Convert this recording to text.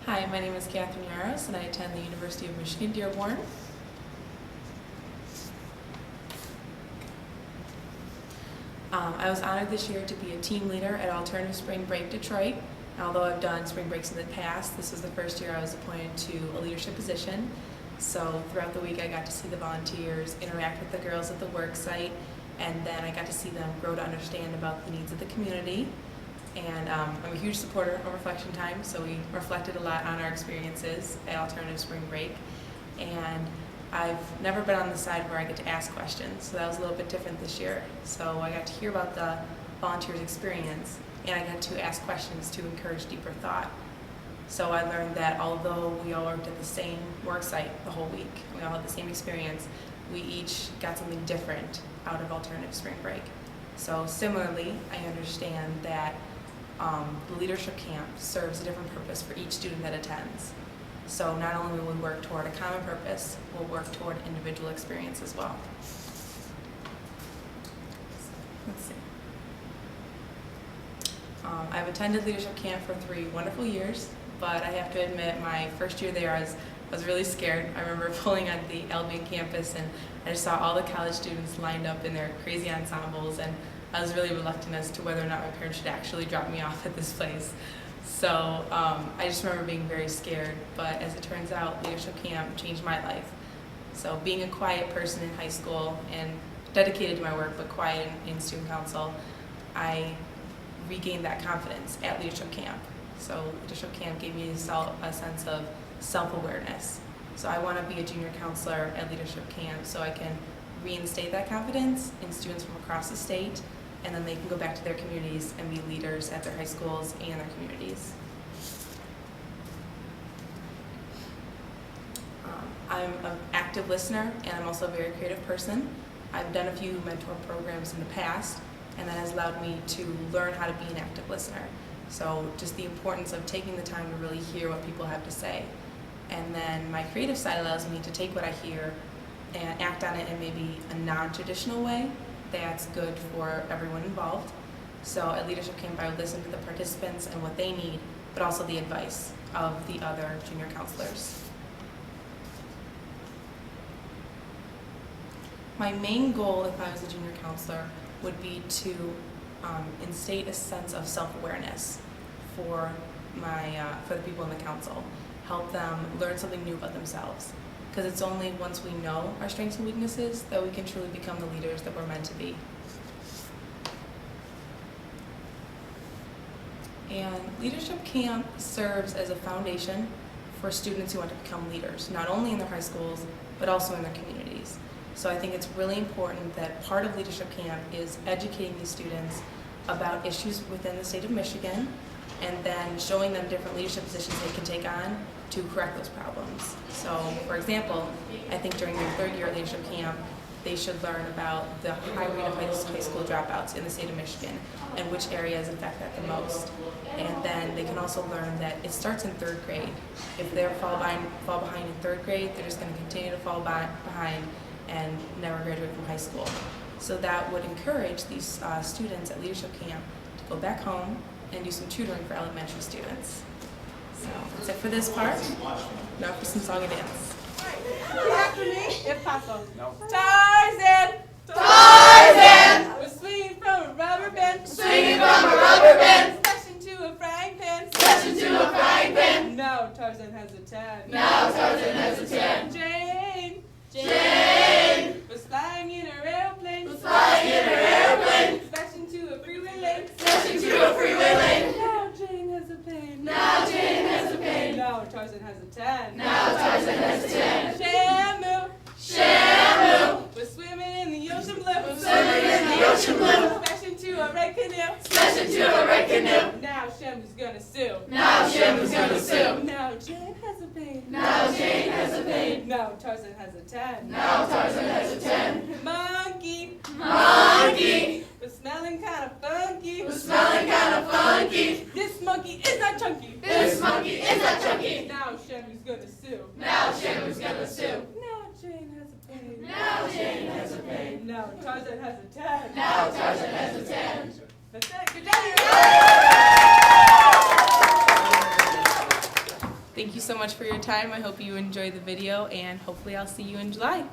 Hi, my name is Kathryn Yaros and I attend the University of Michigan, Dearborn. I was honored this year to be a team leader at Alternative Spring Break Detroit. Although I've done spring breaks in the past, this was the first year I was appointed to a leadership position. So throughout the week I got to see the volunteers interact with the girls at the work site, and then I got to see them grow to understand about the needs of the community. And I'm a huge supporter of reflection time, so we reflected a lot on our experiences at Alternative Spring Break. And I've never been on the side where I get to ask questions, so that was a little bit different this year. So I got to hear about the volunteers' experience, and I got to ask questions to encourage deeper thought. So I learned that although we all worked at the same work site the whole week, we all had the same experience, we each got something different out of Alternative Spring Break. So similarly, I understand that the leadership camp serves a different purpose for each student that attends. So not only will we work toward a common purpose, we'll work toward individual experience as well. Let's see. I've attended leadership camp for 3 wonderful years, but I have to admit my first year there I was really scared. I remember pulling on the Albion campus and I just saw all the college students lined up in their crazy ensembles, and I was really reluctant as to whether or not my parents should actually drop me off at this place. So I just remember being very scared, but as it turns out, leadership camp changed my life. So being a quiet person in high school and dedicated to my work but quiet in student council, I regained that confidence at leadership camp. So leadership camp gave me a sense of self-awareness. So I want to be a junior counselor at leadership camp so I can reinstate that confidence in students from across the state, and then they can go back to their communities and be leaders at their high schools and their communities. I'm an active listener, and I'm also a very creative person. I've done a few mentor programs in the past, and that has allowed me to learn how to be an active listener. So just the importance of taking the time to really hear what people have to say. And then my creative side allows me to take what I hear and act on it in maybe a non-traditional way that's good for everyone involved. So at leadership camp I would listen to the participants and what they need, but also the advice of the other junior counselors. My main goal if I was a junior counselor would be to instate a sense of self-awareness for the people in the council, help them learn something new about themselves. Because it's only once we know our strengths and weaknesses that we can truly become the leaders that we're meant to be. And leadership camp serves as a foundation for students who want to become leaders, not only in their high schools, but also in their communities. So I think it's really important that part of leadership camp is educating these students about issues within the state of Michigan, and then showing them different leadership positions they can take on to correct those problems. So, for example, I think during their 3rd year at leadership camp, they should learn about the high rate of high school dropouts in the state of Michigan and which areas affect that the most. And then they can also learn that it starts in 3rd grade. If they fall behind in 3rd grade, they're just going to continue to fall behind and never graduate from high school. So that would encourage these students at leadership camp to go back home and do some tutoring for elementary students. So that's it for this part. Now for some song and dance. Repeat after me, if possible. No. Tarzan! Tarzan! Was swinging from a rubber band. Swinging from a rubber band. Smashed into a frying pan. Smashed into a frying pan. Now Tarzan has a tan. Now Tarzan has a tan. Jane! Jane! Was flying in her airplane. Was flying in her airplane. Smashed into a freeway lane. Smashed into a freeway lane. Now Jane has a pain. Now Jane has a pain. Now Tarzan has a tan. Now Tarzan has a tan. Shamu! Shamu! Was swimming in the ocean blue. Was swimming in the ocean blue. Smashed into a red canoe. Smashed into a red canoe. Now Shamu's gonna sue. Now Shamu's gonna sue. Now Jane has a pain. Now Jane has a pain. Now Tarzan has a tan. Now Tarzan has a tan. Monkey Monkey was smelling kind of funky. was smelling kind of funky. This monkey is not chunky. This monkey is not chunky. Now Shamu's gonna sue. Now Shamu's gonna sue. Now Jane has a pain. Now Jane has a pain. Now Tarzan has a tan. Now Tarzan has a tan. That's it. Good job. Thank Thank you so much for your time. I hope you enjoy the video, and hopefully I'll see you in July.